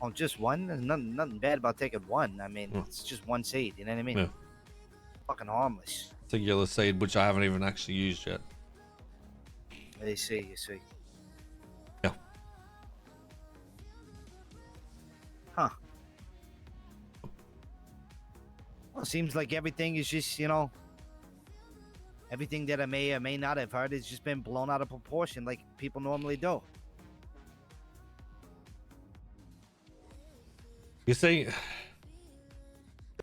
Oh, just one? There's nothing bad about taking one. I mean, Yeah. it's just one seed. You know what I mean? Yeah. Fucking harmless. Singular seed, which I haven't even actually used yet. You see. Yeah. Huh. Well, it seems like everything is just, everything that I may or may not have heard has just been blown out of proportion like people normally do. You see,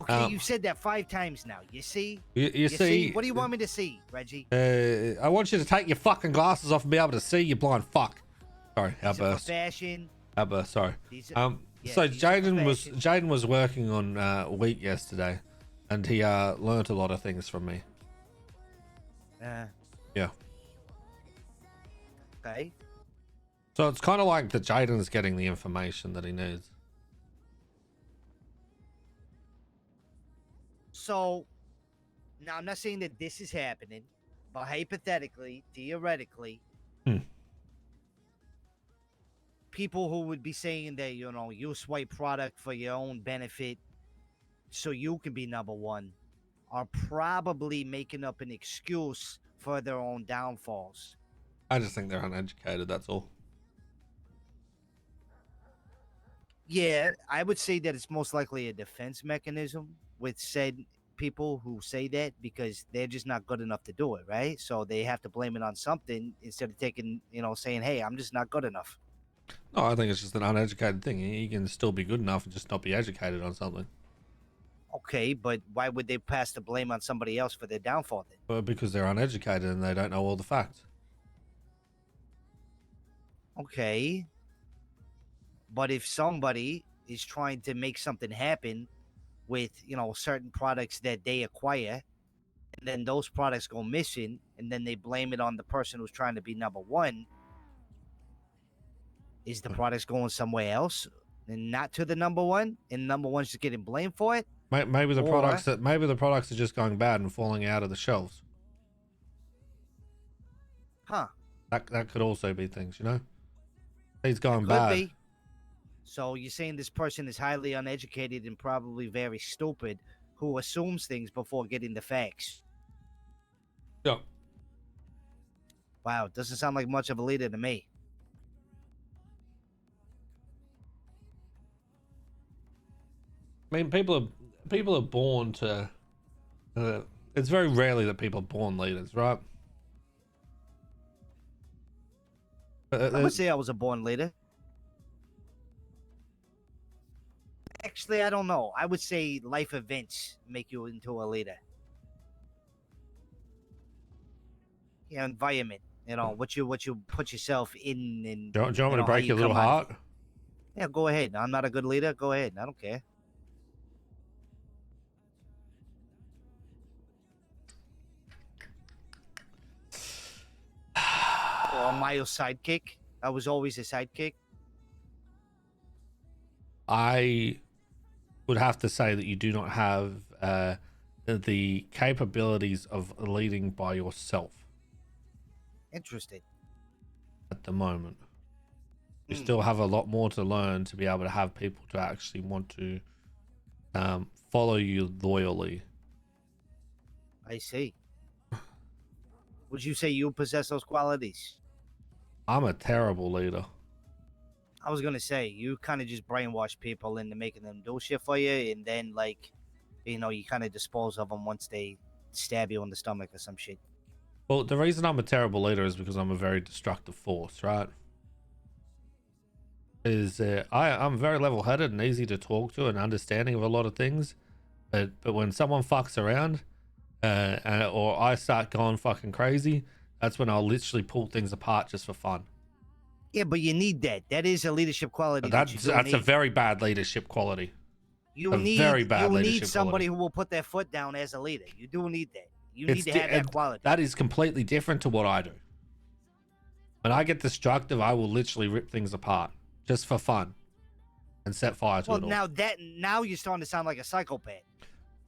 Okay, you've said that 5 times now. You see? you see. What do you want me to see, Reggie? I want you to take your fucking glasses off and be able to see, you blind fuck. Sorry, outburst. Fashion. Outburst. Sorry. Yeah, So Jaden was working on wheat yesterday, and he learnt a lot of things from me. Yeah. Okay. So it's kind of like that Jaden's getting the information that he needs. So, now I'm not saying that this is happening, but hypothetically, theoretically, people who would be saying that, you swipe product for your own benefit so you can be number one are probably making up an excuse for their own downfalls. I just think they're uneducated, that's all. Yeah, I would say that it's most likely a defense mechanism with said people who say that because they're just not good enough to do it, right? So they have to blame it on something instead of taking, saying, hey, I'm just not good enough. No, I think it's just an uneducated thing. You can still be good enough and just not be educated on something. Okay, but why would they pass the blame on somebody else for their downfall then? Well, because they're uneducated and they don't know all the facts. Okay. But if somebody is trying to make something happen with, certain products that they acquire, and then those products go missing, and then they blame it on the person who's trying to be number one, is the products going somewhere else and not to the number one, and number one's just getting blamed for it? Maybe the products are just going bad and falling out of the shelves. Huh. That could also be things, He's going Could bad. be. So you're saying this person is highly uneducated and probably very stupid who assumes things before getting the facts. Yeah. Wow, doesn't sound like much of a leader to me. I mean, people are born to. It's very rarely that people are born leaders, right? I would say I was a born leader. Actually, I don't know. I would say life events make you into a leader. Environment. What you put yourself in, and Do you want me to break your little heart? Yeah, go ahead. I'm not a good leader. Go ahead. I don't care. Or am I a sidekick? I was always a sidekick. I would have to say that you do not have the capabilities of leading by yourself. Interesting. At the moment, you still have a lot more to learn to be able to have people to actually want to follow you loyally. I see. Would you say you possess those qualities? I'm a terrible leader. I was gonna say you kind of just brainwash people into making them do shit for you, and then you kind of dispose of them once they stab you in the stomach or some shit. Well, the reason I'm a terrible leader is because I'm a very destructive force, right? I'm very level-headed and easy to talk to and understanding of a lot of things, but when someone fucks around, or I start going fucking crazy, that's when I'll literally pull things apart just for fun. Yeah, but you need that. That is a leadership quality. That's a very bad leadership quality. You need somebody who will put their foot down as a leader. You do need that. You need to have that quality. That is completely different to what I do. When I get destructive, I will literally rip things apart just for fun and set fire to it all. Now you're starting to sound like a psychopath.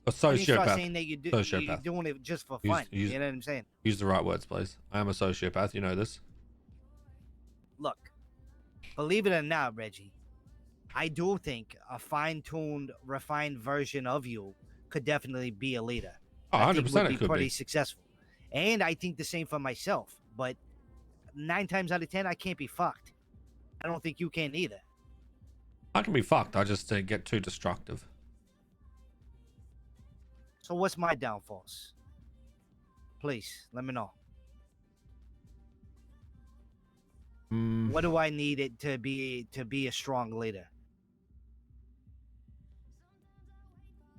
A sociopath. You start saying that you're doing it just for fun. You know what I'm saying? Use the right words, please. I am a sociopath. You know this. Look, believe it or not, Reggie, I do think a fine-tuned, refined version of you could definitely be a leader. Oh, I think would 100% be it could pretty be. successful. And I think the same for myself. But 9 times out of 10, I can't be fucked. I don't think you can either. I can be fucked. I just get too destructive. So what's my downfalls? Please let me know. What do I need it to be a strong leader?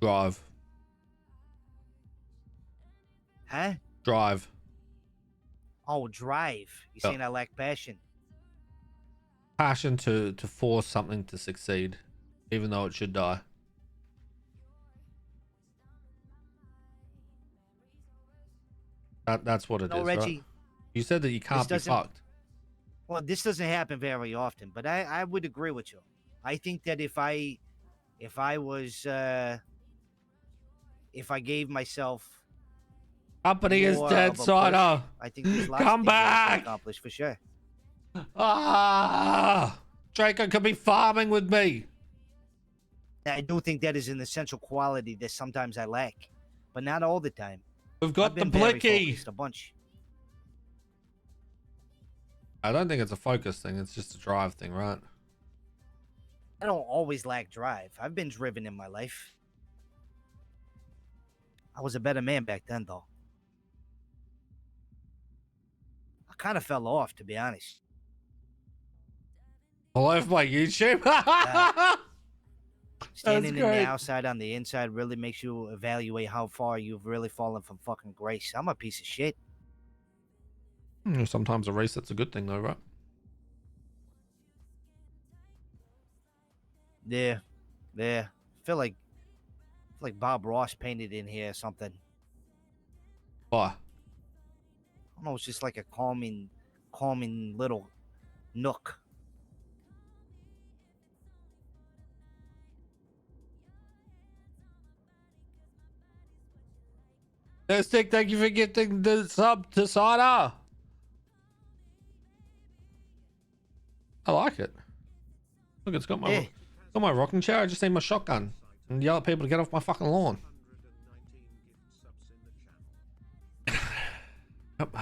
Drive. Huh? Drive. Oh, drive. You're saying I lack passion. Passion to force something to succeed, even though it should die. That's what it No, is, Reggie. right? You said that you can't be fucked. Well, this doesn't happen very often, but I would agree with you. I think that if I was if I gave myself Company is more dead, of a push, Cider. I think there's lots Come of things that I back. can accomplish for sure. Ah, Draco could be farming with me. I do think that is an essential quality that sometimes I lack, but not all the time. We've got I've the been very blicky. focused a bunch. I don't think it's a focus thing. It's just a drive thing, right? I don't always lack drive. I've been driven in my life. I was a better man back then, though. I kind of fell off, to be honest. All over my YouTube. Standing in the great. outside on the inside really makes you evaluate how far you've really fallen from fucking grace. I'm a piece of shit. Sometimes a reset's a good thing, though, right? Yeah. I feel like Bob Ross painted in here or something. Why? I don't know. It's just like a calming little nook. Stick, thank you for gifting the sub to Cider. I like it. Look, it's got my rocking chair. I just need my shotgun and yell at people to get off my fucking lawn. Yep.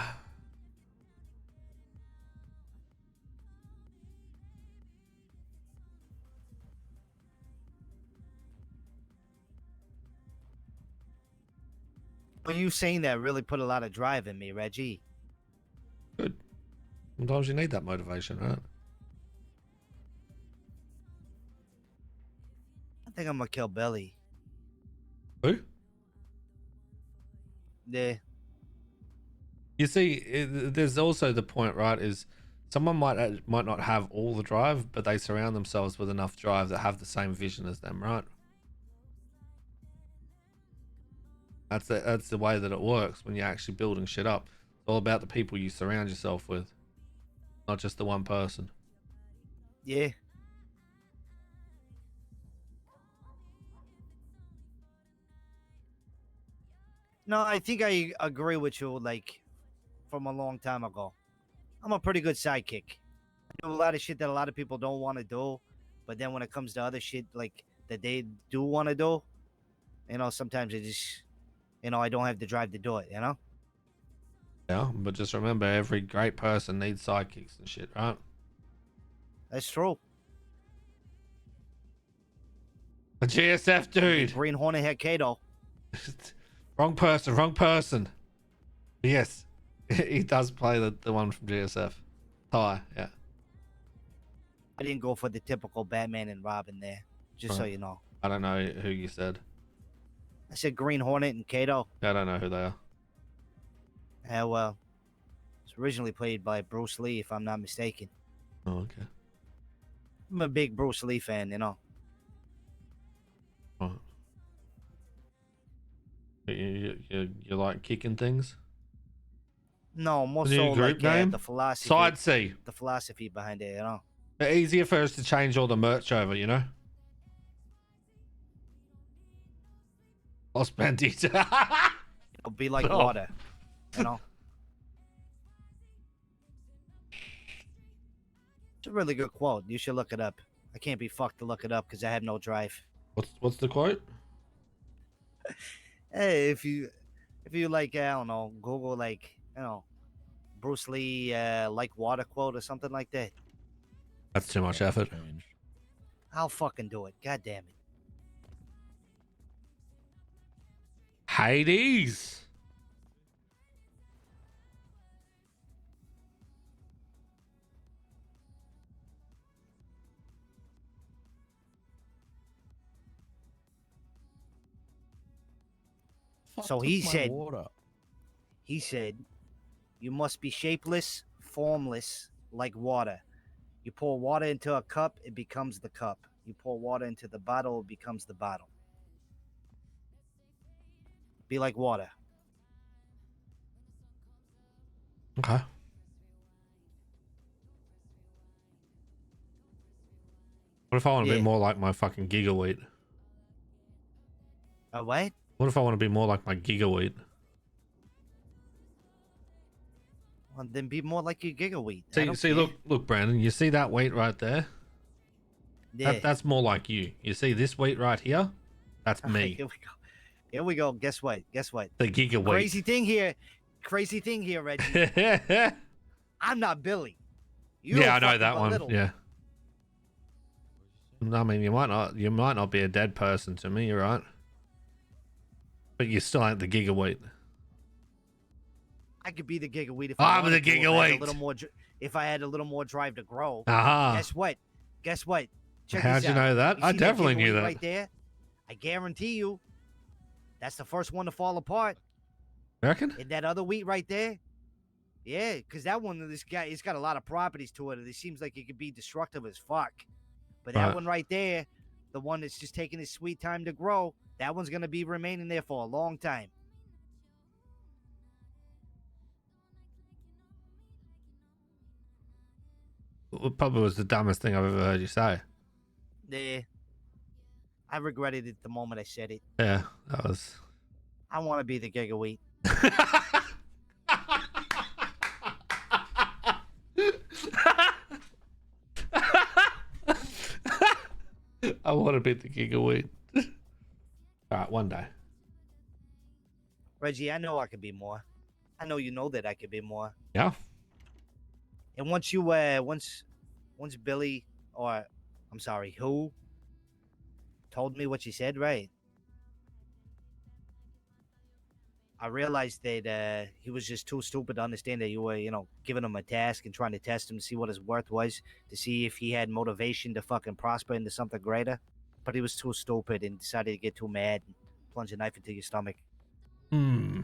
But you saying that really put a lot of drive in me, Reggie. Good. Sometimes you need that motivation, right? I think I'm gonna kill Belly. Who? Yeah. You see, there's also the point, right? Is someone might not have all the drive, but they surround themselves with enough drive that have the same vision as them, right? That's the way that it works when you're actually building shit up. It's all about the people you surround yourself with, not just the one person. Yeah. No, I think I agree with you, like, from a long time ago. I'm a pretty good sidekick. I do a lot of shit that a lot of people don't want to do, but then when it comes to other shit, like, that they do want to do, sometimes it just, I don't have the drive to do it, Yeah, but just remember, every great person needs sidekicks and shit, right? That's true. A GSF dude. Green Hornet had Kato. Wrong person. Yes, he does play the one from GSF. Ty, yeah. I didn't go for the typical Batman and Robin there, just so you know. I don't know who you said. I said Green Hornet and Kato. I don't know who they are. Yeah, well, it's originally played by Bruce Lee, if I'm not mistaken. Oh, okay. I'm a big Bruce Lee fan, Oh. You like kicking things? No, more Is it so your group like name? the philosophy. Side C. The philosophy behind it, Easier for us to change all the merch over, Lost Bandit. It'll be like water, It's a really good quote. You should look it up. I can't be fucked to look it up because I have no drive. What's the quote? Hey, if you like, I don't know, Google like, Bruce Lee like water quote or something like that. That's too much effort. Changed. I'll fucking do it. God damn it. Hades. Fuck So took he my said- water. He said, "You must be shapeless, formless, like water. You pour water into a cup, it becomes the cup. You pour water into the bottle, it becomes the bottle. Be like water." Okay. What if I want to be Yeah. more like my fucking gigaweed? What? What if I want to be more like my gigaweed? Well, then be more like your gigaweed. I don't See, care. look, Brandon. You see that wheat right there? Yeah. That's more like you. You see this wheat right here? That's me. Here we go. Here we go. Guess what? Guess what? The gigaweed. Crazy thing here, Reggie. Yeah, I'm not Billy. You I don't know fucking that one. belittle. Yeah. I mean, you might not be a dead person to me, you're right. But you still ain't the gigaweed. I could be the gigaweed if I'm I the wanted to, if I had a gigaweed. little more, if I had a little more drive to grow. Aha. Guess what? Guess what? Check How'd this you out. know that? You I see definitely knew gigaweed that. right there. I guarantee you, that's the first one to fall apart. Reckon? And that other wheat right there, yeah, because that one, this guy, it's got a lot of properties to it. It seems like it could be destructive as fuck. But that Right. one right there, the one that's just taking its sweet time to grow, that one's gonna be remaining there for a long time. It probably was the dumbest thing I've ever heard you say. Yeah, I regretted it the moment I said it. Yeah, that was. I want to be the gigaweed. I want to be the gigaweed. All right, one day. Reggie, I know I could be more. I know you know that I could be more. Yeah. And once Billy, or I'm sorry, who told me what she said, right? I realized that he was just too stupid to understand that you were, giving him a task and trying to test him to see what his worth was, to see if he had motivation to fucking prosper into something greater. But he was too stupid and decided to get too mad and plunge a knife into your stomach. Hmm.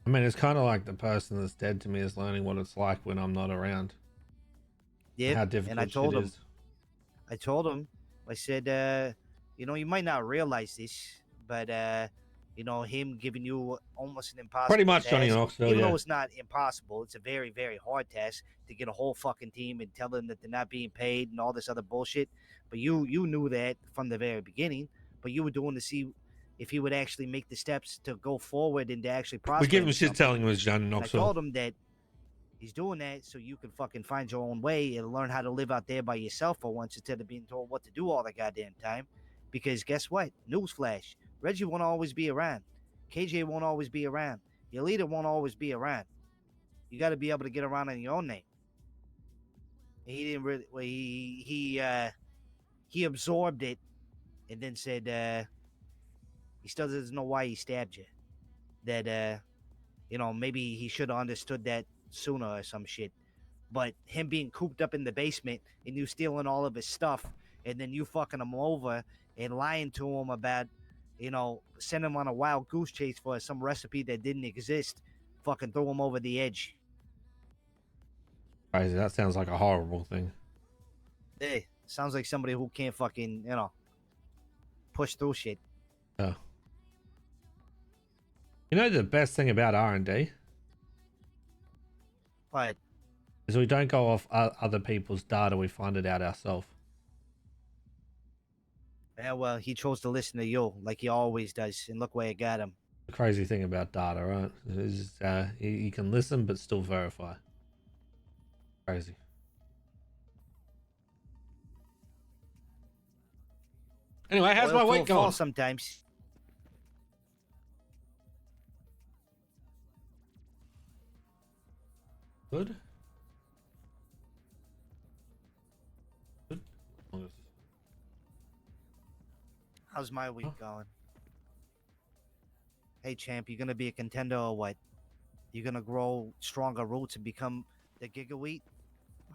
I mean, it's kind of like the person that's dead to me is learning what it's like when I'm not around. Yeah, How difficult and I told shit him. is. I said, you might not realize this, but him giving you almost an impossible Pretty much Johnny task, Knoxville, even yeah. though it's not impossible, it's a very, very hard task to get a whole fucking team and tell them that they're not being paid and all this other bullshit. But you knew that from the very beginning, but you were doing to see if he would actually make the steps to go forward and to actually prosper. We give him into shit something. telling him it was Johnny And I Knoxville. told him that he's doing that so you can fucking find your own way and learn how to live out there by yourself for once instead of being told what to do all the goddamn time. Because guess what? Newsflash. Reggie won't always be around. KJ won't always be around. Your leader won't always be around. You got to be able to get around on your own name. And he didn't really. Well, he absorbed it and then said he still doesn't know why he stabbed you. That maybe he should have understood that sooner or some shit. But him being cooped up in the basement and you stealing all of his stuff and then you fucking him over and lying to him about, sending him on a wild goose chase for some recipe that didn't exist, fucking threw him over the edge. Crazy. That sounds like a horrible thing. Hey, sounds like somebody who can't fucking, push through shit. Oh. You know the best thing about R&D But is we don't go off other people's data. We find it out ourselves. yeah, well, he chose to listen to you like he always does, and look where it got him. The crazy thing about data, right? Is you can listen but still verify. Crazy. Anyway, how's my Oil to week a fall going? sometimes. Good. Good. How's my week going? Hey, champ, you gonna be a contender or what? You gonna grow stronger roots and become the giga wheat?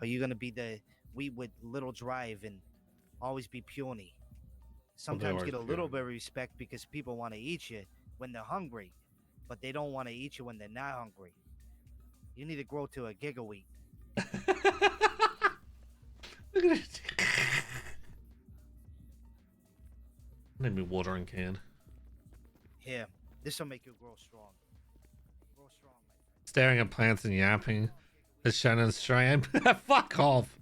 Or you gonna be the wheat with little drive and always be puny? Sometimes get a little bit of respect because people want to eat you when they're hungry, but they don't want to eat you when they're not hungry. You need to grow to a giga wheat. Look at it. Need me watering can. Here, this will make you grow strong. Grow strong, my friend. Staring at plants and yapping. It's Shannon's stream. Fuck off.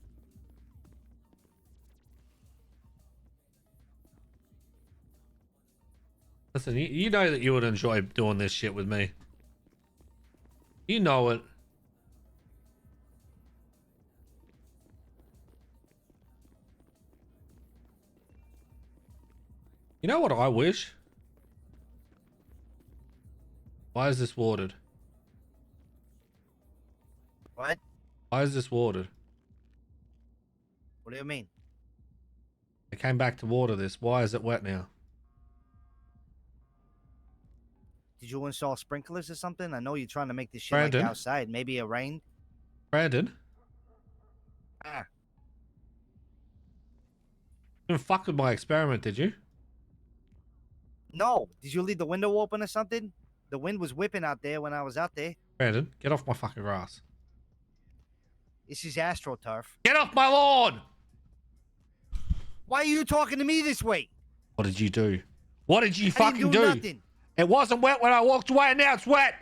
Listen, you know that you would enjoy doing this shit with me. You know it. You know what I wish? Why is this watered? What? Why is this watered? What do you mean? I came back to water this. Why is it wet now? Did you install sprinklers or something? I know you're trying to make this shit Brandon? like outside. Maybe it rained. Brandon? Ah, You didn't fuck with my experiment, did you? no. Did you leave the window open or something? The wind was whipping out there when I was out there. Brandon, get off my fucking grass. This is AstroTurf. Get off my lawn! Why are you talking to me this way? What did you do? What did you I fucking didn't do do? nothing. It wasn't wet when I walked away and now it's wet.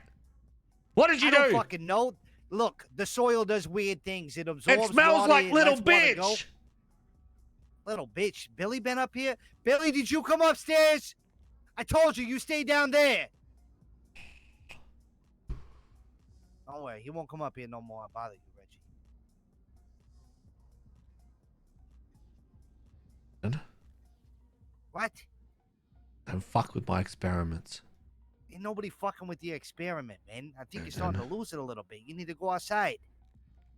What did you I don't do? fucking know. Look, the soil does weird things. It absorbs It smells water, like it little lets water go. bitch. Little bitch. Billy been up here? Billy, did you come upstairs? I told you stay down there. Don't worry, he won't come up here no more and bother you, Reggie. And What? don't fuck with my experiments. Ain't nobody fucking with your experiment, man. I think you're starting to lose it a little bit. You need to go outside.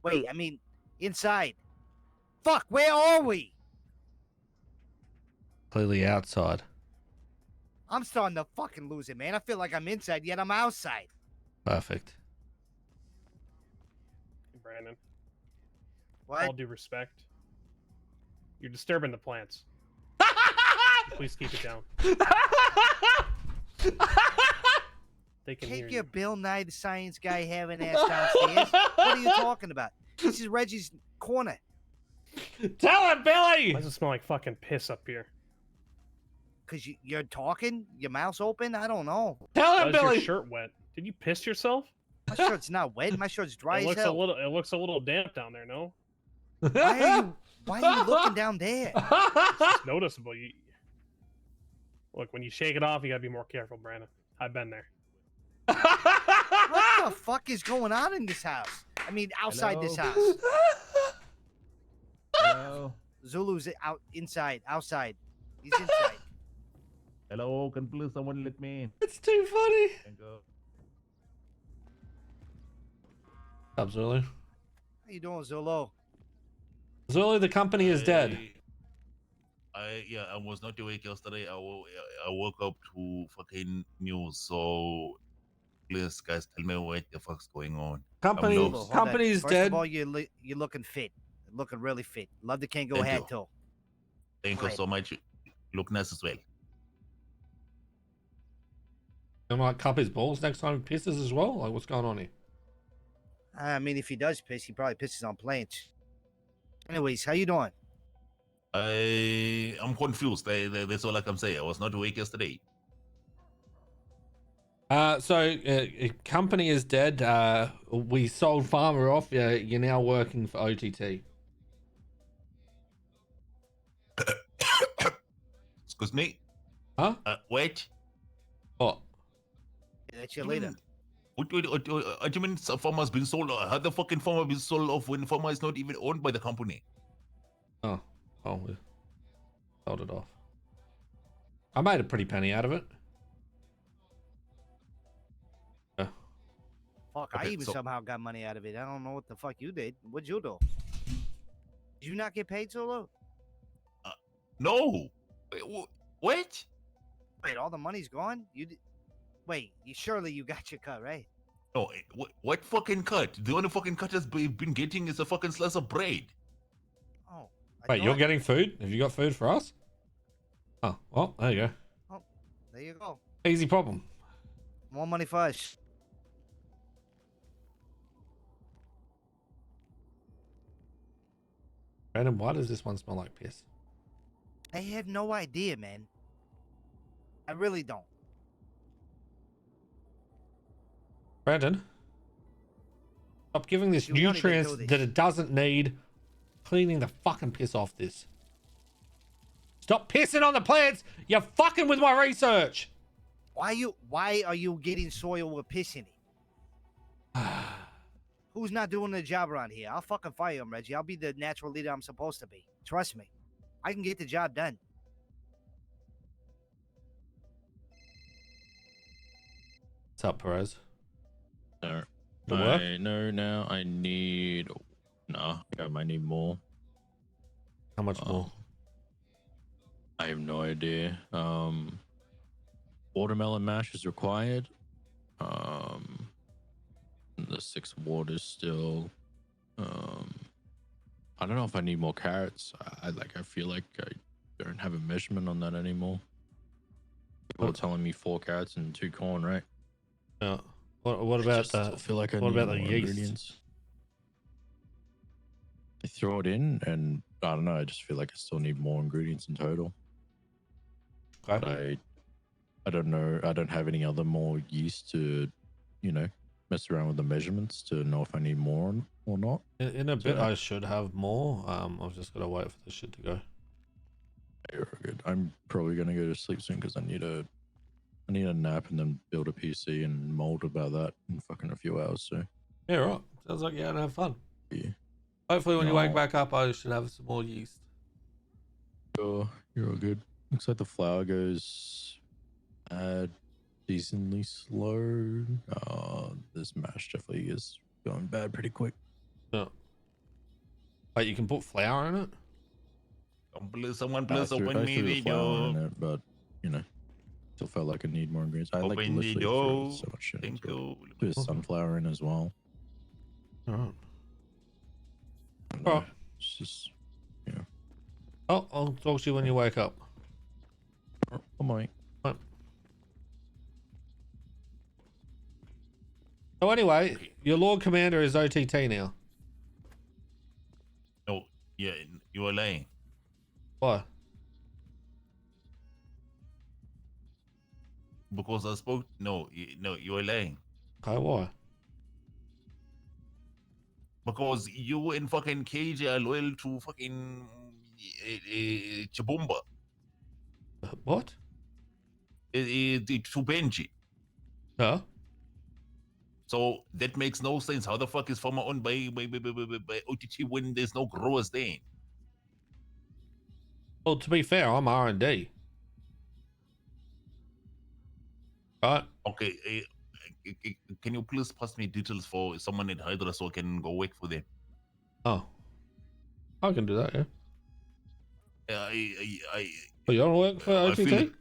Wait, I mean, inside. Fuck, where are we? Clearly outside. I'm starting to fucking lose it, man. I feel like I'm inside, yet I'm outside. Perfect. Brandon, What? all due respect, you're disturbing the plants. Please keep it down. They can hear Take your you. Bill Nye the Science Guy having ass downstairs. What are you talking about? This is Reggie's corner. Tell him, Billy! Why does it smell like fucking piss up here? Because you're talking? Your mouth's open? I don't know. Tell Why him, is your Billy! shirt wet? Did you piss yourself? My shirt's not wet. My shirt's dry It as looks hell. it looks a little damp down there. No, Why are you looking down there? it's noticeable. Look, when you shake it off, you gotta be more careful, Brandon. I've been there. What the fuck is going on in this house? I mean, outside this house. Hello. Zulu's out inside, outside. He's inside. Hello, can please someone let me in? It's too funny. Thank you. What's up, Zulu? How you doing, Zulu? Zulu, the company is dead. I was not awake yesterday. I woke up to fucking news. So please, guys, tell me what the fuck's going on. Company, Zulu, Hold on. company's First dead. of all, you're looking fit. Looking really fit. Love the Kango Thank hat, you. too. Thank Go you ahead. so much. Look nice as well. I might cup his balls next time he pisses as well. Like, what's going on here? I mean, if he does piss, he probably pisses on plants. Anyways, how you doing? I'm confused. That's all I can say. I was not awake yesterday. Company is dead. We sold Farmer off. You're now working for OTT. Excuse me. Huh? Wait. What? That's your You leader. mean, what do you mean a farmer has been sold? How the fucking farmer been sold off when farmer is not even owned by the company? Oh, we sold it off. I made a pretty penny out of it. Yeah. Fuck, I Okay, even so- somehow got money out of it. I don't know what the fuck you did. What'd you do? Did you not get paid, Solo? No. What? Wait, all the money's gone? Wait, surely you got your cut, right? No. What fucking cut? The only fucking cut has been getting is a fucking slice of bread. Oh. Wait, you're getting food? Have you got food for us? Oh, well, there you go. There you go. Easy problem. More money for us. Brandon, why does this one smell like piss? I have no idea, man. I really don't. Brandon, stop giving this You don't even nutrients do this. that it doesn't need. Cleaning the fucking piss off this. Stop pissing on the plants. You're fucking with my research. Why are you getting soil with piss in it? Who's not doing the job around here? I'll fucking fire him, Reggie. I'll be the natural leader I'm supposed to be. Trust me. I can get the job done. What's up, Perez? No. Good work? I know now I need... No, I might need more. How much more? I have no idea. Watermelon mash is required. The 6 waters still. I don't know if I need more carrots. I feel like I don't have a measurement on that anymore. People are telling me 4 carrots and 2 corn, right? Yeah. What about I feel like I what need about the more yeast? ingredients. I throw it in, and I don't know. I just feel like I still need more ingredients in total. Okay. But I don't know. I don't have any other more yeast to, mess around with the measurements to know if I need more or not. In a bit, So- I should have more. I've just got to wait for the shit to go. You're good. I'm probably gonna go to sleep soon because I need a nap and then build a PC and mold about that in fucking a few hours. So Yeah, right. Sounds like you're gonna have fun. yeah, Hopefully, when you wake No. back up, I should have some more yeast. you're all good. Looks like the flour goes decently slow. This mash definitely is going bad pretty quick. Yeah. Wait, you can put flour in it? Someone I please threw open the me the flour in door. it, but still felt like I need more ingredients. I like Open the literally door. threw so much shit Thank into it. you. Put sunflower in as well. All right. And, Oh. it's just Oh, I'll talk to you when you wake up. oh my. So anyway, your Lord Commander is OTT now. No, yeah, you are lying. Why? Because I spoke. No, you are lying. Okay, why? Because you and fucking KJ are loyal to fucking Chibumba, What? to Benji. No. So that makes no sense. How the fuck is farmer owned by OTT when there's no growers there? Well, to be fair, I'm R&D. Right? Okay, can you please pass me details for someone at Hydra so I can go work for them? Oh. I can do that, yeah. I But you want to work for I OTT? feel it.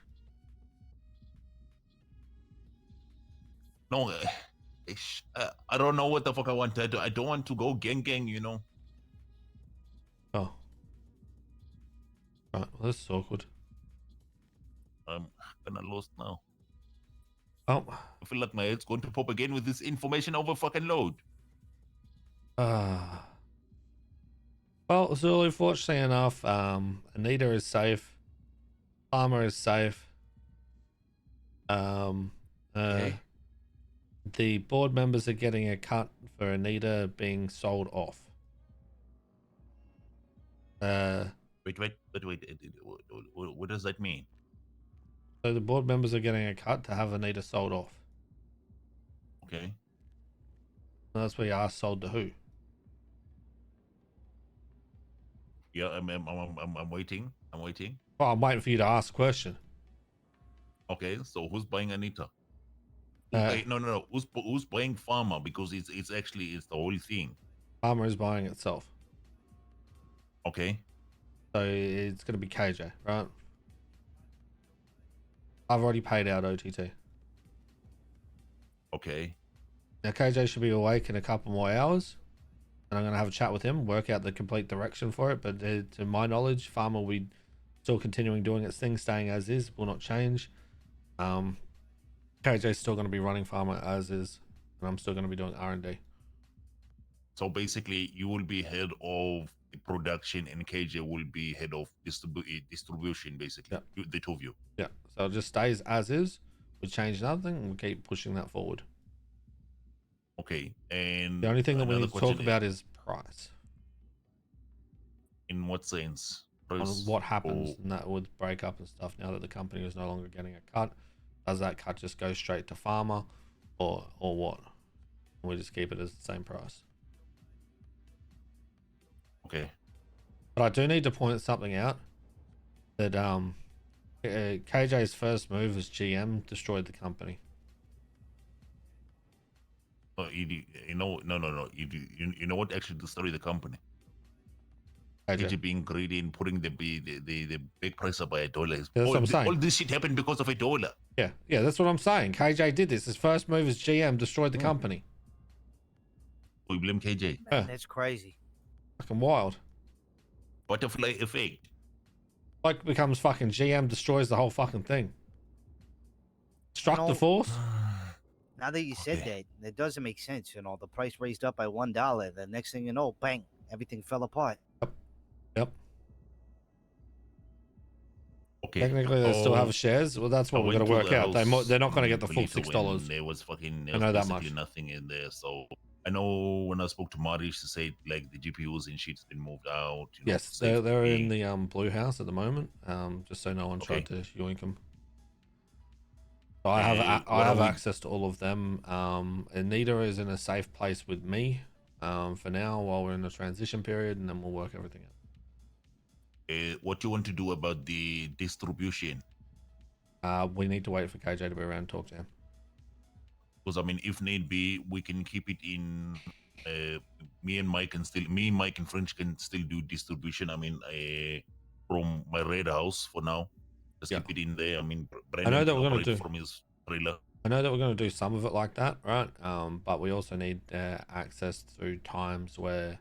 No, I don't know what the fuck I want. I don't want to go gang, you know. Oh. Right, well, this is awkward. I'm kinda lost now. Oh. I feel like my head's going to pop again with this information over fucking load. Well, Zulu, fortunately enough, Anita is safe. Palmer is safe. Okay. The board members are getting a cut for Anita being sold off. Wait. What does that mean? So the board members are getting a cut to have Anita sold off. Okay. That's where you asked sold to who. Yeah, I'm waiting. I'm waiting. Oh, I'm waiting for you to ask a question. Okay, so who's buying Anita? Uh, No. Who's buying Pharma? Because it's actually it's the whole thing. Farmer is buying itself. Okay. So it's going to be KJ, right? I've already paid out OTT. Okay. Now KJ should be awake in a couple more hours, and I'm going to have a chat with him, work out the complete direction for it. But to my knowledge, Farmer will be still continuing doing its thing, staying as is, will not change. KJ's still going to be running Farmer as is, and I'm still going to be doing R&D. So basically, you will be head of the production, and KJ will be head of distribution. Basically, the two of you. Yeah, so it just stays as is. We change nothing, and we keep pushing that forward. Okay, and The only thing that we another need to talk question about is price. in what sense? On Price what happens or- and that with breakup and stuff now that the company is no longer getting a cut. Does that cut just go straight to Farmer, or what? We just keep it as the same price. Okay. But I do need to point something out that KJ's first move as GM destroyed the company. You know, no. You know what actually destroyed the company? KJ. KJ being greedy and putting the big price up by $1. Yeah, that's what I'm saying. All this shit happened because of $1. Yeah, that's what I'm saying. KJ did this. His first move as GM destroyed the company. We blame KJ. Yeah. That's crazy. Fucking wild. Butterfly effect. Like becomes fucking GM, destroys the whole fucking thing. Struck the force. Now that you said that, it doesn't make sense. You know, the price raised up by $1. The next thing you know, bang, everything fell apart. Yep. Okay. Technically, they still have shares. Well, that's what we're going to work out. They're not going to get the full $6. There was fucking. I know that much. Nothing in there. So I know when I spoke to Marish to say like the GPUs and shit's been moved out. You know, Yes, they're in the blue house at the moment. Just so no one tried to yoink them. So I have access to all of them. Anita is in a safe place with me for now while we're in the transition period, and then we'll work everything out. What you want to do about the distribution? We need to wait for KJ to be around and talk to him. Because I mean, if need be, we can keep it in. Me, Mike, and French can still do distribution. I mean, from my red house for now. Just keep it in there. I mean, Brandon I know that we're going to do from his trailer. I know that we're going to do some of it like that, right? But we also need access through times where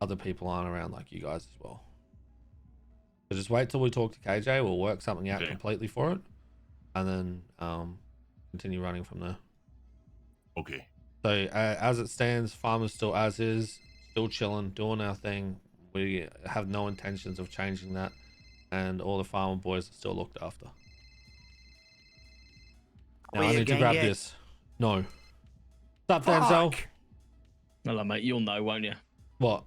other people aren't around, like you guys as well. So just wait till we talk to KJ. We'll work something out completely for it, and then continue running from there. Okay. So as it stands, Farmer's still as is, still chilling, doing our thing. We have no intentions of changing that, and all the Farmer boys are still looked after. Now I need to grab this. No. What's up, Denzel? Hello, mate. You'll know, won't you? What?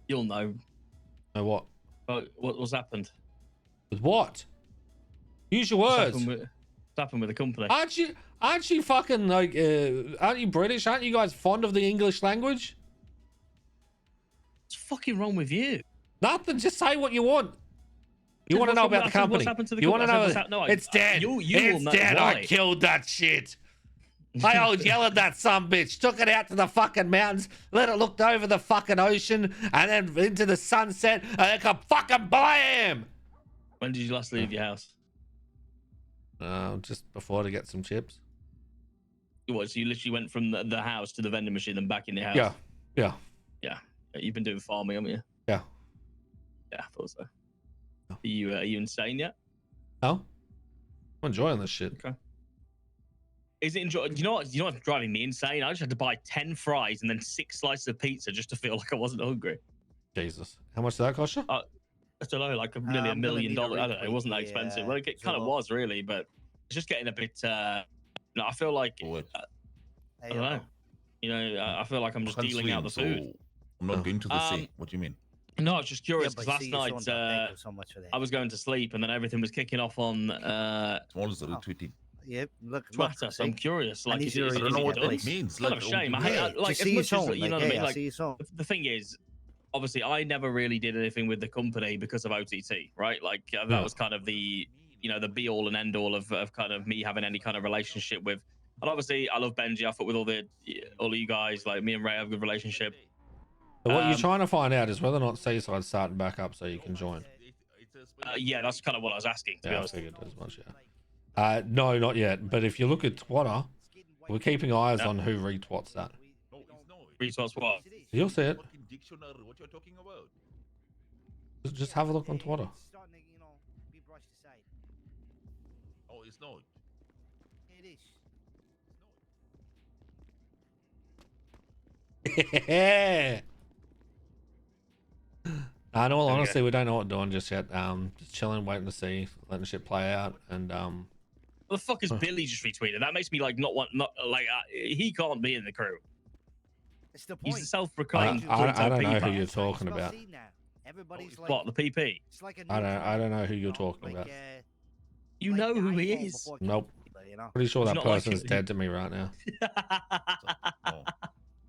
You'll know. No, what? What's happened? With what? Use your words. What's happened with the company? Aren't you fucking like? Aren't you British? Aren't you guys fond of the English language? What's fucking wrong with you? Nothing. Just say what you want. You want to know about the company? What's happened to the you want company? to know? It's dead. It's dead. I killed that shit. I old yelled that bitch. Took it out to the fucking mountains. Let it look over the fucking ocean and then into the sunset. And then come fucking blam. When did you last leave your house? Just before to get some chips. What? So you literally went from the house to the vending machine and back in the house? Yeah. You've been doing farming, haven't you? Yeah. Yeah, I thought so. Are you insane yet? No. I'm enjoying this shit. Okay. Is it enjoy? You know what's driving me insane? I just had to buy 10 fries and then 6 slices of pizza just to feel like I wasn't hungry. Jesus. How much did that cost you? I don't know, like nearly $1 million. I don't know. It wasn't that expensive. Well, it kind of was really, but it's just getting a bit. I feel like I don't know. You know, I feel like I'm just dealing out the food. I'm not going to the sea. What do you mean? No, I was just curious because last night I was going to sleep and then everything was kicking off on. Small is retweeting. Yep. Look. Twitter, so I'm curious. Like, he's already I don't know in what that that place. means. It's kind of a shame. Yeah, like, just as see much your as phone. you Like, know what I hey, mean. I Like, see your phone. the thing is, obviously, I never really did anything with the company because of OTT, right? Like, that was kind of the, you know, the be all and end all of kind of me having any kind of relationship with. And obviously, I love Benji. I thought with all of you guys, like me and Ray have a good relationship. So what you're trying to find out is whether or not Seaside's starting back up so you can join. Yeah, that's kind of what I was asking, to be honest. I figured as much, yeah. No, not yet. But if you look at Twitter, we're keeping eyes on who retweets that. No, it's not. Retweets what? You'll see it. Fucking dictionary. What you're talking about? Just have a look on Twitter. It's starting to, you know, be brushed aside. Oh, it's not. It is. Yeah. In all honesty, we don't know what we're doing just yet. Just chilling, waiting to see, letting shit play out, and What the fuck is Billy just retweeted? That makes me like not he can't be in the crew. It's the He's point. a self-proclaimed. I don't know who peeper. you're talking about. Everybody's like, What, the PP? it's like a I don't know who you're talking about. You know who he is. Nope. You know? Pretty sure He's that not like person's it. dead to me right now. Oh.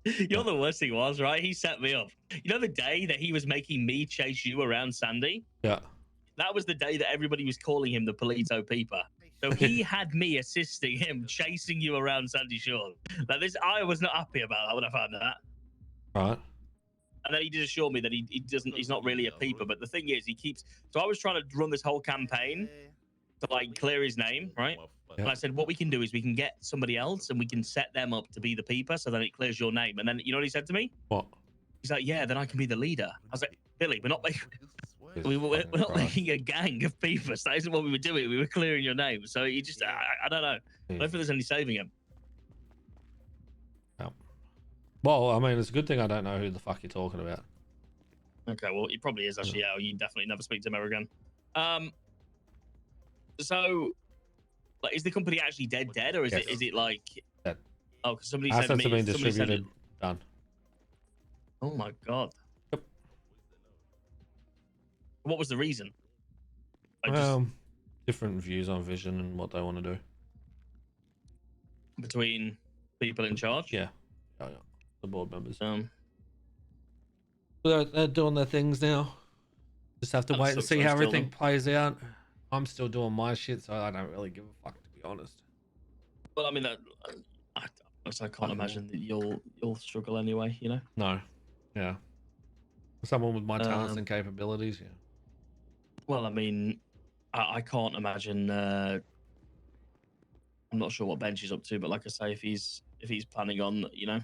You know the worst thing was, right? He set me up. You know the day that he was making me chase you around Sandy? Yeah. That was the day that everybody was calling him the Polito Peeper. So he had me assisting him, chasing you around Sandy Shore. Like this, I was not happy about that when I found that. Right. And then he did assure me that he's not really a peeper. But the thing is, he keeps. So I was trying to run this whole campaign to like clear his name, right? Yeah. And I said, what we can do is we can get somebody else and we can set them up to be the peeper, so then it clears your name. And then you know what he said to me? What? He's like, yeah, then I can be the leader. I was like, Billy, we're not making. Jesus We're fucking not Christ. making a gang of peepers. That isn't what we were doing. We were clearing your name. So he just, I don't know. I don't think there's any saving him. Yeah. Well, I mean, it's a good thing I don't know who the fuck you're talking about. Okay, well, he probably is actually. Yeah, you definitely never speak to him ever again. So, like, is the company actually dead, or is Yes. it like? Dead. Oh, because somebody said to Assets me. have been somebody said distributed. Done. oh my god. Yep. What was the reason? I just, Different views on Vision and what they want to do. between people in charge. Yeah. Oh, yeah. The board members. Um, They're doing their things now. Just have to That wait and sucks, see though, how still, everything though. plays out. I'm still doing my shit, so I don't really give a fuck, to be honest. well, I mean, I can't imagine that you'll struggle anyway. You know. No. Yeah. Someone with my talents Um, and capabilities, yeah. Well, I mean, I can't imagine. I'm not sure what Bench is up to, but like I say, if he's planning on, you know,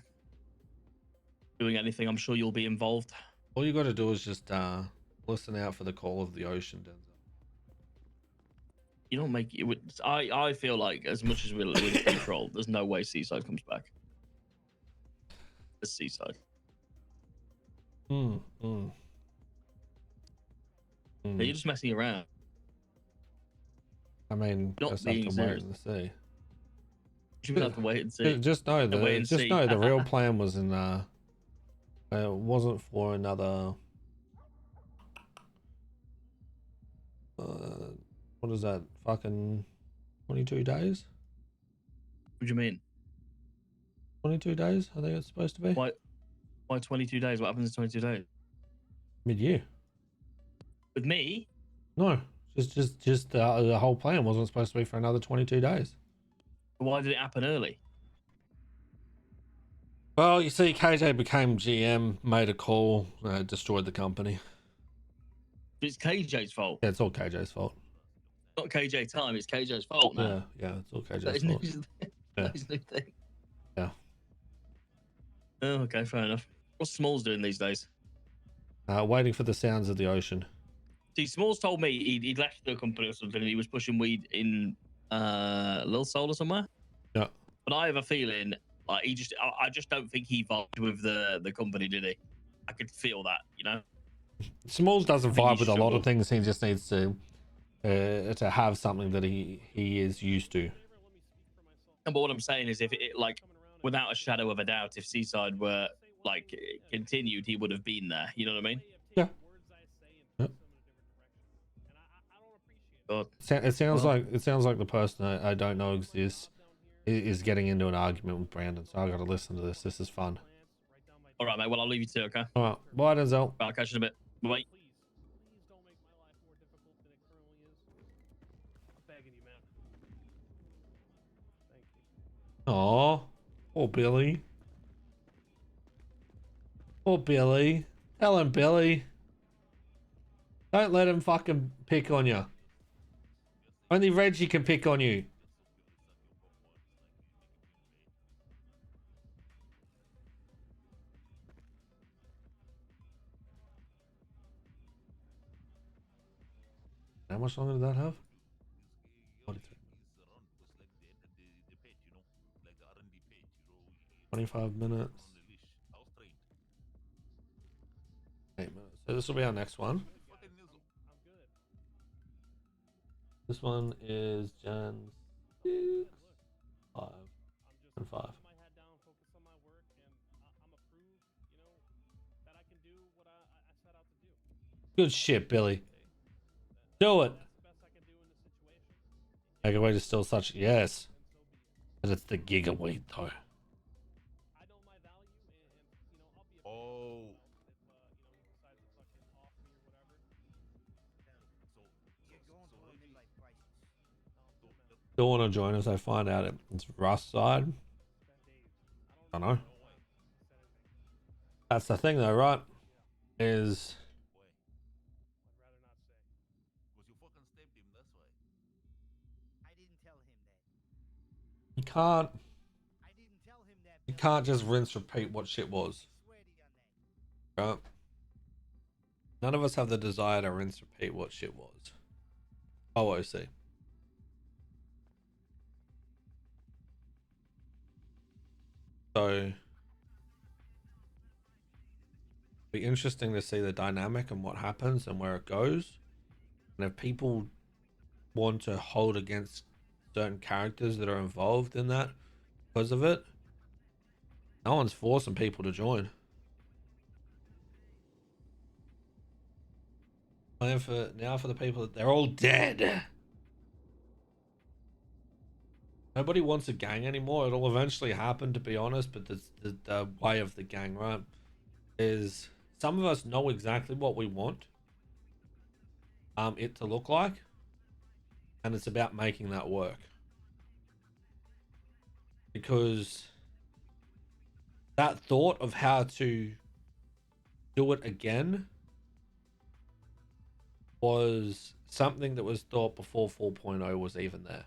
doing anything, I'm sure you'll be involved. All you got to do is just listen out for the call of the ocean, Denzel. You don't make it. I feel like as much as we're in control, there's no way Seaside comes back. The Seaside. You're just messing around. I mean, Not just have being to serious. wait and see. You will have to wait and see. Just know wait and see. the real plan was in it wasn't for another what is that, fucking 22 days? What do you mean? 22 days I think it's supposed to be. Why 22 days? What happens in 22 days? Mid-year. With me? No, just the whole plan wasn't supposed to be for another 22 days. Why did it happen early? Well, you see, KJ became GM, made a call, destroyed the company. It's KJ's fault. Yeah, it's all KJ's fault. Not KJ time. It's KJ's fault, man. Yeah, it's all That KJ's is new, fault. that is new thing. Yeah. Oh, okay, fair enough. What's Smalls doing these days? Waiting for the sounds of the ocean. See, Smalls told me he'd left the company or something and he was pushing weed in Lil Soul or somewhere. Yeah. But I have a feeling like I just don't think he vibed with the company, did he? I could feel that, you know. Smalls doesn't I think vibe he with a lot of struggled. things. He just needs to have something that he is used to. And but what I'm saying is, if it like, without a shadow of a doubt, if Seaside were like continued, he would have been there. You know what I mean? Yeah. Yep. God. It sounds Well. like the person I don't know exists is getting into an argument with Brandon. So I got to listen to this. This is fun. All right, mate. Well, I'll leave you to it, okay? All right, bye, Denzel. I'll catch you in a bit. Bye. Please don't make my life more difficult than it currently is. I'm begging you, man. Thank you. Aw, poor Billy. Poor Billy. Tell him, Billy. Don't let him fucking pick on you. Only Reggie can pick on you. How much longer did that have? 25 minutes. 8 minutes. So this will be our next one. This one is Gen 6, 5, and 5. Good shit, Billy. Do it. Make a way to still such. Yes. But it's the gigaweed though. Oh. Still want to join us? I find out it's Rust side. I don't know. That's the thing though, right? Is you can't just rinse repeat what shit was. Right? None of us have the desire to rinse repeat what shit was. OOC. So be interesting to see the dynamic and what happens and where it goes. And if people want to hold against certain characters that are involved in that because of it, no one's forcing people to join. Now for the people that they're all dead. Nobody wants a gang anymore. It'll eventually happen, to be honest, but the way of the gang, right, is some of us know exactly what we want it to look like, and it's about making that work. Because that thought of how to do it again was something that was thought before 4.0 was even there.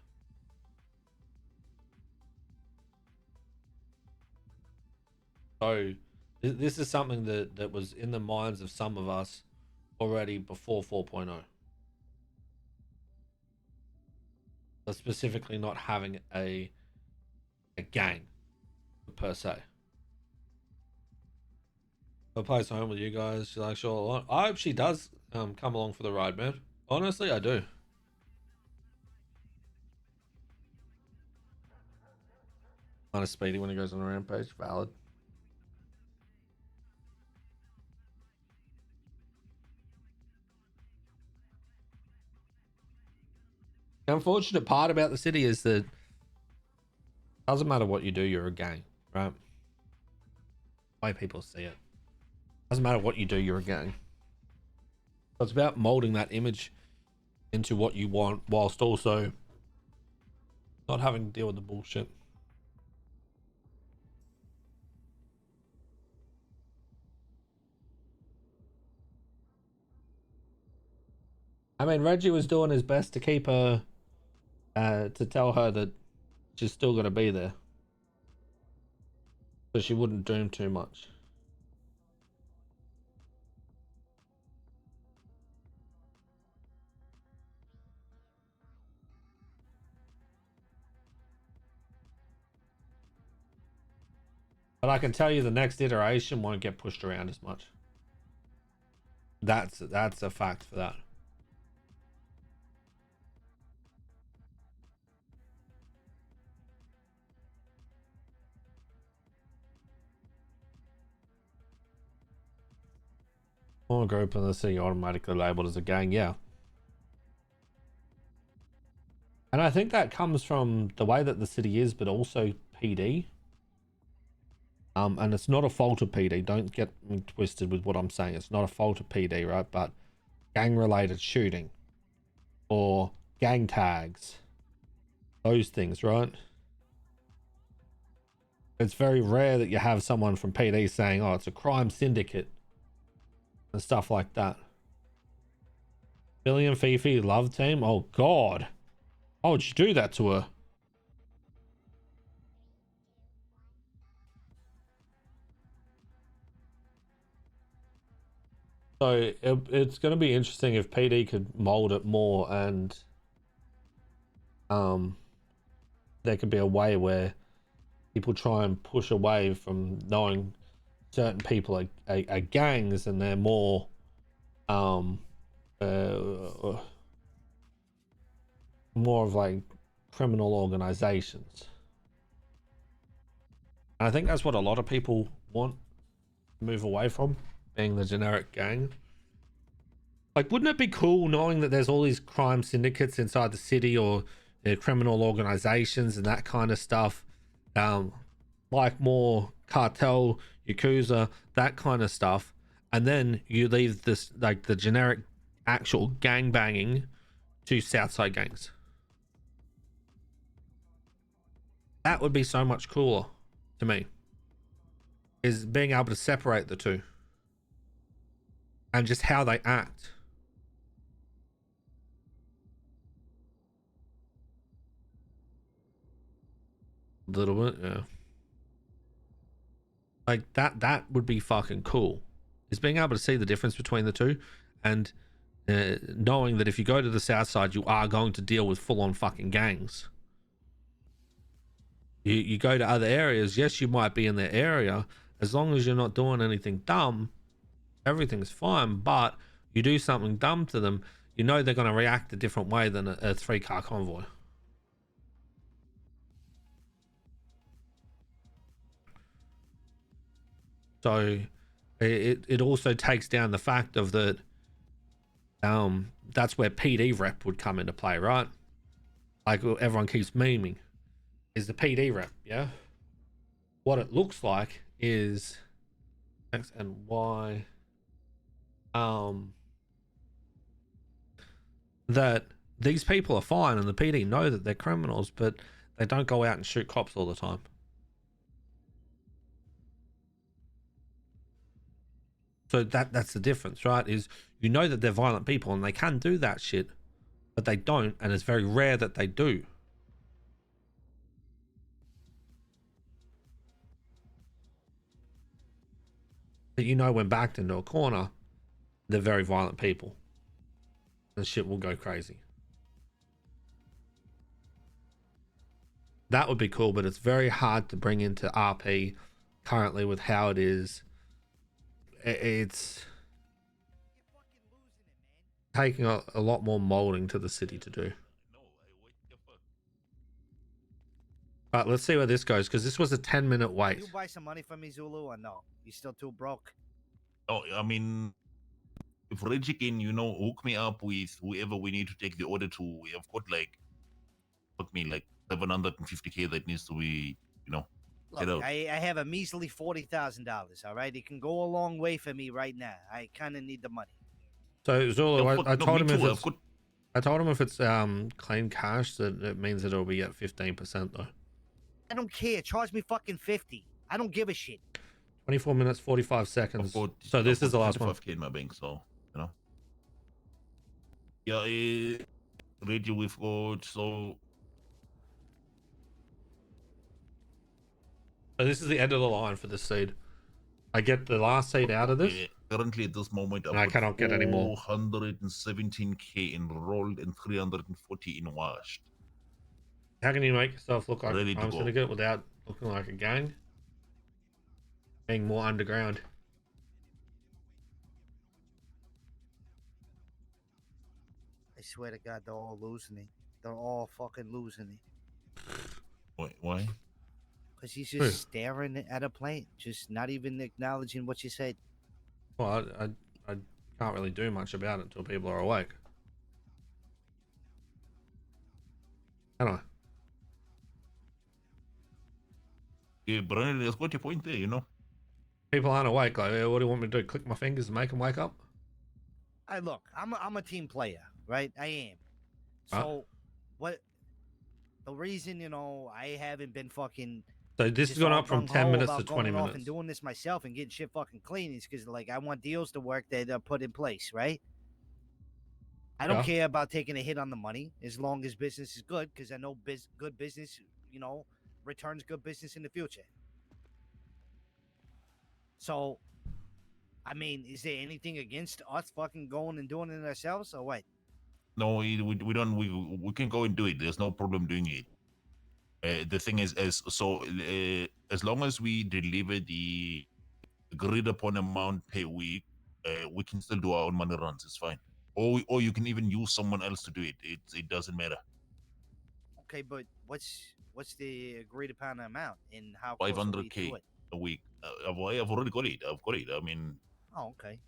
So this is something that was in the minds of some of us already before 4.0. But specifically not having a gang per se. I'll play home with you guys. She's like, sure. I hope she does come along for the ride, man. Honestly, I do. Kind of speedy when he goes on a rampage. Valid. The unfortunate part about the city is that it doesn't matter what you do, you're a gang, right? The way people see it. Doesn't matter what you do, you're a gang. So it's about molding that image into what you want, whilst also not having to deal with the bullshit. I mean, Reggie was doing his best to keep her, to tell her that she's still going to be there. But she wouldn't dream too much. But I can tell you the next iteration won't get pushed around as much. That's a fact for that. Form a group in the city automatically labeled as a gang, yeah. And I think that comes from the way that the city is, but also PD. And it's not a fault of PD. Don't get me twisted with what I'm saying. It's not a fault of PD, right? But gang-related shooting or gang tags, those things, right? It's very rare that you have someone from PD saying, oh, it's a crime syndicate and stuff like that. Billy and Fifi love team? Oh, God. Why would you do that to her? So it's going to be interesting if PD could mold it more, and there could be a way where people try and push away from knowing certain people are gangs, and they're more more of like criminal organizations. And I think that's what a lot of people want to move away from, being the generic gang. Like, wouldn't it be cool knowing that there's all these crime syndicates inside the city, or criminal organizations and that kind of stuff, like more cartel, yakuza, that kind of stuff, and then you leave this, like, the generic actual gang banging to Southside gangs. That would be so much cooler to me, is being able to separate the two and just how they act. A little bit, yeah. Like that would be fucking cool, is being able to see the difference between the two, and knowing that if you go to the south side, you are going to deal with full-on fucking gangs. You go to other areas, yes, you might be in their area, as long as you're not doing anything dumb, everything's fine. But you do something dumb to them, you know they're going to react a different way than a 3-car convoy. So it also takes down the fact of that, that's where PD rep would come into play, right? Like everyone keeps memeing, is the PD rep, yeah? What it looks like is X and Y, that these people are fine and the PD know that they're criminals, but they don't go out and shoot cops all the time. So that's the difference, right? Is you know that they're violent people and they can do that shit, but they don't, and it's very rare that they do. But you know when backed into a corner, they're very violent people. And shit will go crazy. That would be cool, but it's very hard to bring into RP currently with how it is. It's taking a lot more molding to the city to do. But let's see where this goes, because this was a 10-minute wait. You buy some money from me, Zulu, or no? You still too broke? Oh, I mean, if Reggie can, hook me up with whoever we need to take the order to, we have got like 750K that needs to be, Look, I have a measly $40,000. All right, it can go a long way for me right now. I kind of need the money. So Zulu, I told him if it's clean cash, that it means that it'll be at 15% though. I don't care. Charge me fucking 50. I don't give a shit. 24 minutes 45 seconds. So this is the last one. 25K in my bank, so yeah. Reggie, we've got So this is the end of the line for this seed. I get the last seed out of this. Currently at this moment, I cannot get any more. 417K enrolled and 340 in washed. How can you make yourself look like Ready a to crime go. syndicate without looking like a gang? Being more underground. I swear to God, they're all losing it. They're all fucking losing it. Wait, why? Because he's just staring at a plane, just not even acknowledging what you said. Well, I can't really do much about it until people are awake. Can I? Yeah, Brian, that's got your point there, you know. People aren't awake. Like, what do you want me to do? Click my fingers and make them wake up? Look, I'm a team player, right? I am. So, what? The reason, I haven't been fucking So this has just gone all up from 10 gung-ho minutes to about 20 going off minutes. and doing this myself and getting shit fucking clean is because, like, I want deals to work that are put in place, right? I don't Yeah. care about taking a hit on the money as long as business is good, because I know good business, returns good business in the future. So, I mean, is there anything against us fucking going and doing it ourselves or what? No, we don't. We can go and do it. There's no problem doing it. The thing is, as long as we deliver the agreed upon amount per week, we can still do our own money runs. It's fine. Or you can even use someone else to do it. It doesn't matter. Okay, but what's the agreed upon amount and how close are we to 500k it? a week. I've already got it. I've got it. I mean, Oh, okay.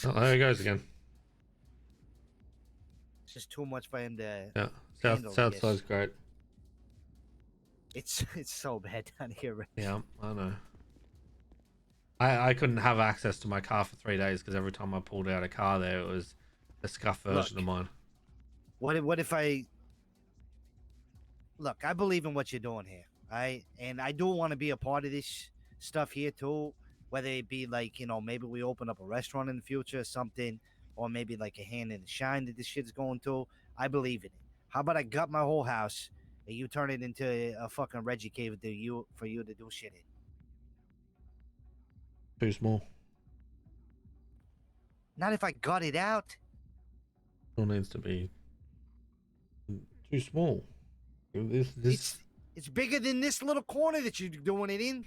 Oh, there he goes again. It's just too much for him to Yeah. handle, I South guess. side's great. It's so bad down here, right? Yeah, I know. I couldn't have access to my car for 3 days because every time I pulled out a car there, it was a scuff version of mine. What if I look? I believe in what you're doing here, right? And I do want to be a part of this stuff here too. Whether it be like maybe we open up a restaurant in the future or something, or maybe like a hand in the shine that this shit's going to. I believe in it. How about I gut my whole house and you turn it into a fucking Reggie cave for you to do shit in? Too small. Not if I gut it out. Still needs to be too small. This It's bigger than this little corner that you're doing it in.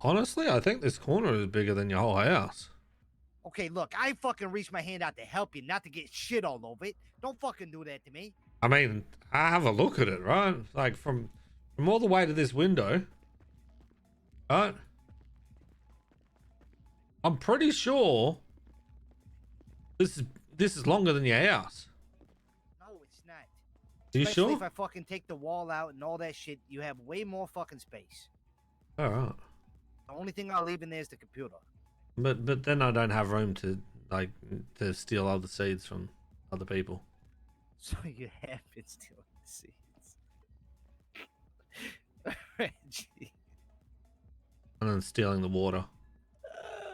honestly, I think this corner is bigger than your whole house. Okay, look, I fucking reached my hand out to help you, not to get shit all over it. Don't fucking do that to me. I mean, I have a look at it, right? Like from all the way to this window, right? I'm pretty sure this is longer than your house. No, it's not. Are you Especially sure? if I fucking take the wall out and all that shit, you have way more fucking space. All right. The only thing I'll leave in there is the computer. But then I don't have room to steal other seeds from other people. So you have been stealing the seeds. Reggie. And then stealing the water.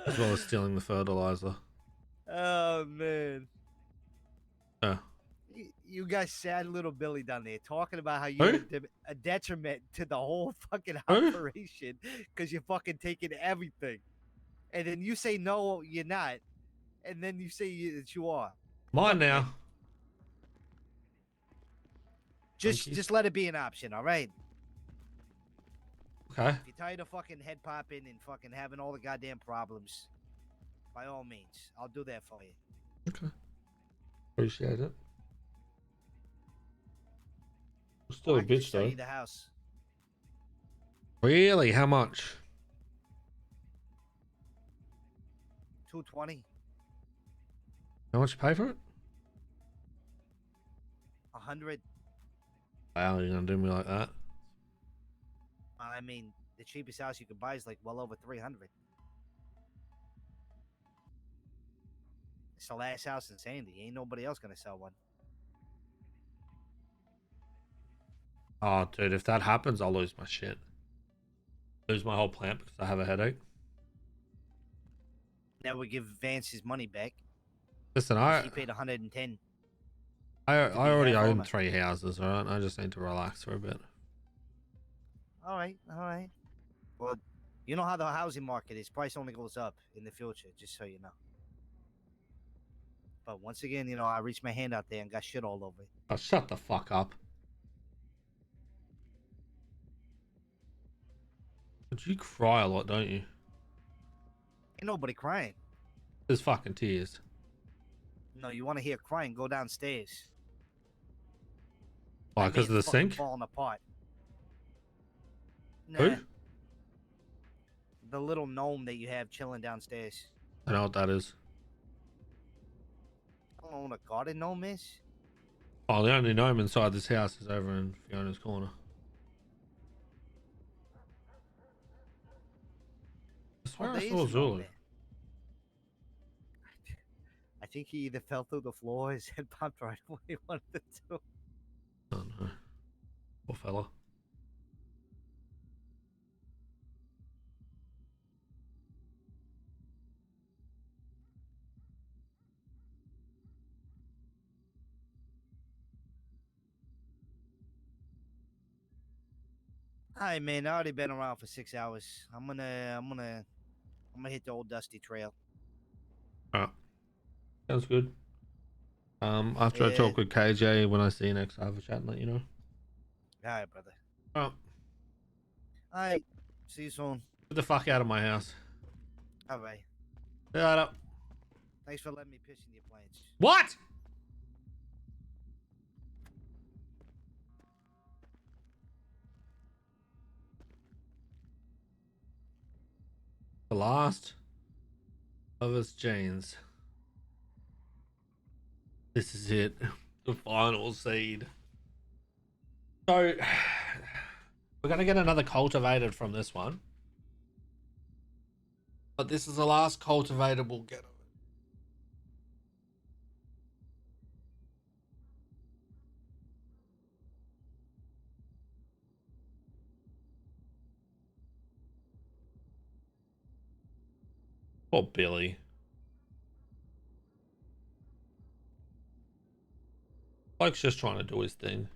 As well as stealing the fertilizer. Oh, man. Yeah. You guys sad little Billy down there talking about how you're a detriment to the whole fucking operation because you're fucking taking everything. And then you say, no, you're not. And then you say that you are. Mine now. Man, just let it be an option, all right? Okay. If you're tired of fucking head popping and fucking having all the goddamn problems, by all means, I'll do that for you. Okay. Appreciate it. Still a I can bitch show though. you the house. Really? How much? $220. How much you pay for it? $100. Wow, you're gonna do me like that? I mean, the cheapest house you could buy is like well over $300. It's the last house in Sandy. Ain't nobody else gonna sell one. Oh, dude, if that happens, I'll lose my shit. Lose my whole plant because I have a headache. That would give Vance his money back. Listen, He paid $110. I already half own owner. 3 houses, alright? I just need to relax for a bit. All right. Well, you know how the housing market is. Price only goes up in the future, just so you know. But once again, I reached my hand out there and got shit all over it. Oh, shut the fuck up. But you cry a lot, don't you? Ain't nobody crying. There's fucking tears. No, you want to hear crying? Go downstairs. Why, That because of the man's fucking sink? falling apart. Who? Nah, the little gnome that you have chilling downstairs. I know what that is. I don't know what a garden gnome is. Oh, the only gnome inside this house is over in Fiona's corner. I swear I there saw is a gnome Zulu. there. I think he either fell through the floor, his head popped right away, one of the two. Oh no. Poor fella. Alright, man, I already been around for 6 hours. I'm gonna hit the old dusty trail. Alright. Sounds good. After I Yeah. talk with KJ, when I see you next, I'll have a chat and let you know. Alright, brother. Alright. Alright. See you soon. Get the fuck out of my house. Alright. Shut up. Thanks for letting me piss in your plants. What? The last of us Janes. This is it. The final seed. So we're gonna get another cultivated from this one. But this is the last cultivated we'll get of it. Poor Billy. Bloke's just trying to do his thing.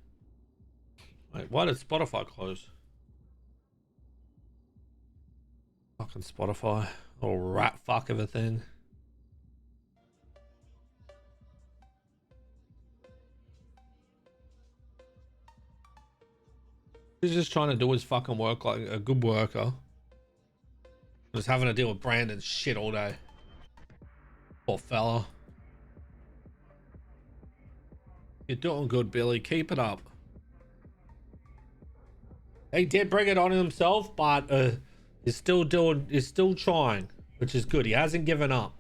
Wait, why did Spotify close? Fucking Spotify. Little rat fuck of a thing. He's just trying to do his fucking work like a good worker. Just having to deal with Brandon's shit all day. Poor fella. You're doing good, Billy. Keep it up. He did bring it on himself, but he's still trying, which is good. He hasn't given up.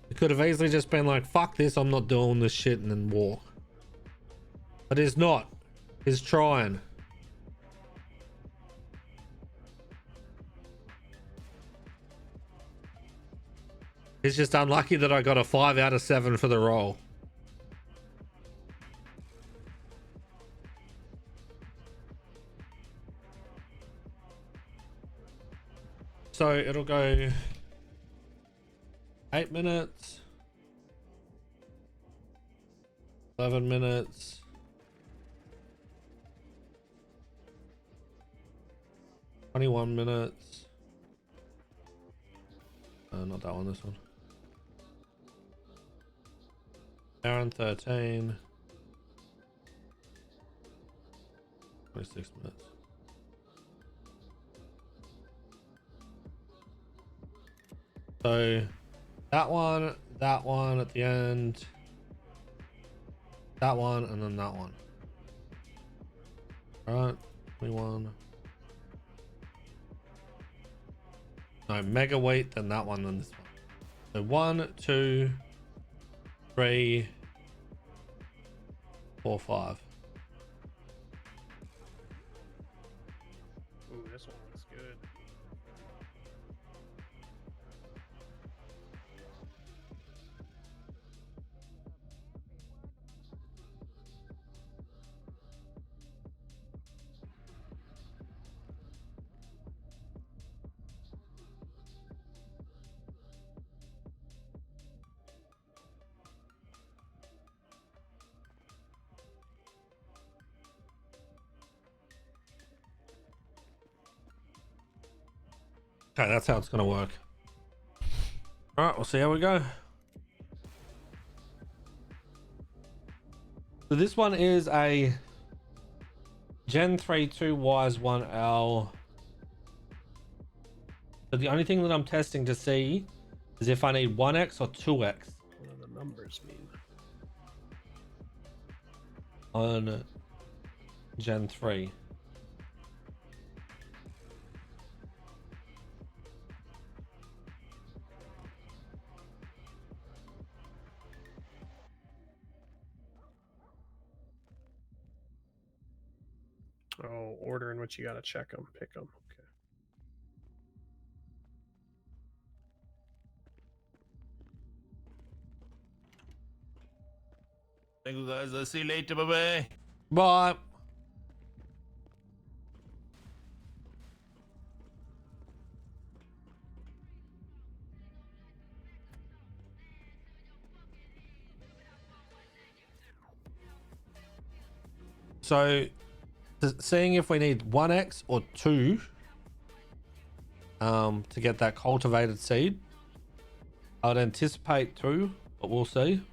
He could have easily just been like, fuck this, I'm not doing this shit, and then walk. But he's not. He's trying. It's just unlucky that I got a 5 out of 7 for the roll. So it'll go 8 minutes, 11 minutes, 21 minutes. Not that one, this one. Hour and 13. 26 minutes. So that one at the end, that one, and then that one. All right, 21. No, mega weight, then that one, then this one. So 1, 2, 3, 4, 5. Ooh, this one looks good. Okay, that's how it's gonna work. All right, we'll see how we go. So this one is a Gen 3 2 Wise 1L. So the only thing that I'm testing to see is if I need 1x or 2x What do the numbers mean? on Gen 3. order in which you gotta check them, pick them. Okay. Thank you guys. I'll see you later. Bye bye. Bye. So, seeing if we need 1x or 2 to get that cultivated seed. I'd anticipate 2, but we'll see.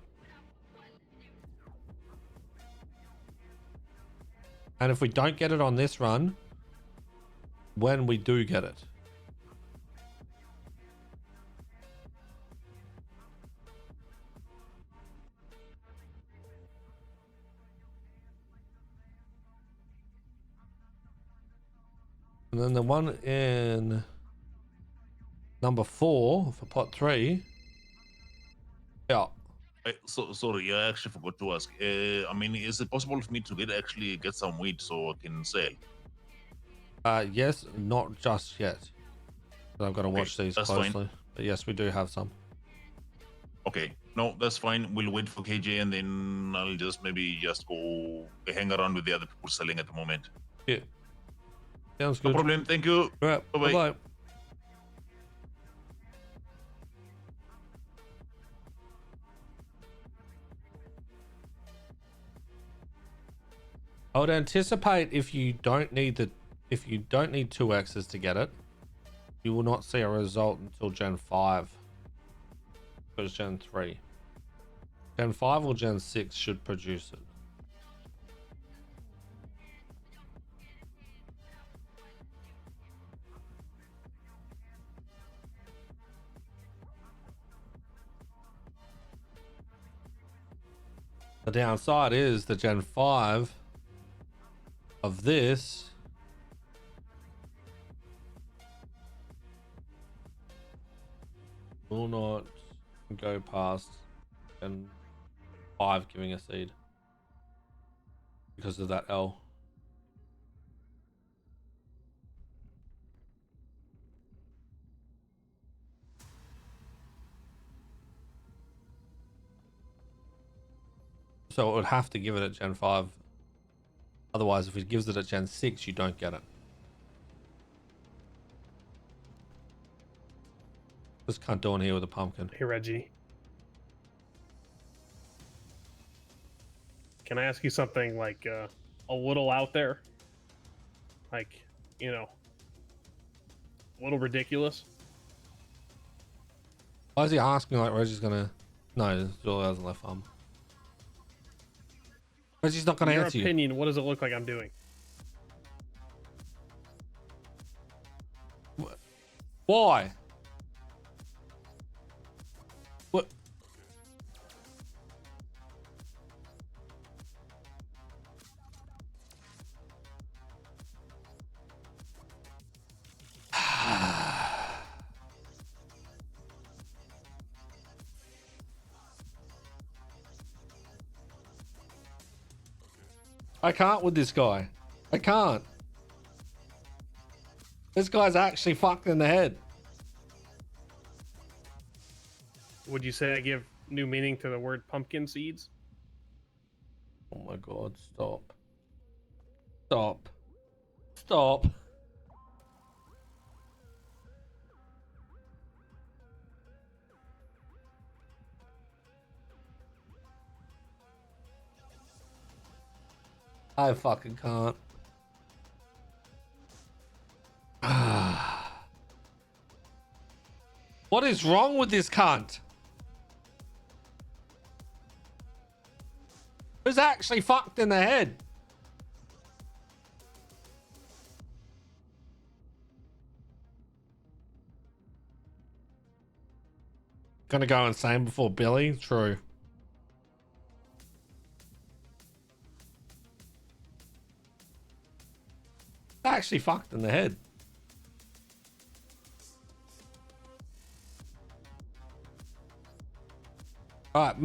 And if we don't get it on this run, when we do get it, and then the one in number 4 for pot 3. Yeah. Sorry, I actually forgot to ask. I mean, is it possible for me to get some wheat so I can sell? Yes, not just yet. But I've got to watch these that's closely. fine. But yes, we do have some. Okay, no, that's fine. We'll wait for KJ and then I'll maybe go hang around with the other people selling at the moment. Yeah. Sounds No good. problem. Thank you. Right. Bye-bye. Bye-bye. I would anticipate if you don't need 2 X's to get it, you will not see a result until Gen 5. Because Gen 3. Gen 5 or Gen 6 should produce it. The downside is the Gen 5 of this will not go past Gen 5 giving a seed because of that L. So it would have to give it at Gen 5. Otherwise, if it gives it at Gen 6, you don't get it. This cunt doing here with a pumpkin. Hey, Reggie. Can I ask you something like a little out there? Like, you know, a little ridiculous? Why is he asking like Reggie's gonna... No, Zoro hasn't left farm. Reggie's not gonna In your answer you. opinion, what does it look like I'm doing? Why? What? I can't with this guy. I can't. This guy's actually fucked in the head. Would you say I give new meaning to the word pumpkin seeds? Oh my god, stop. Stop. Stop. I fucking can't. What is wrong with this cunt? Who's actually fucked in the head? Gonna go insane before Billy? True. Actually fucked in the head. All right,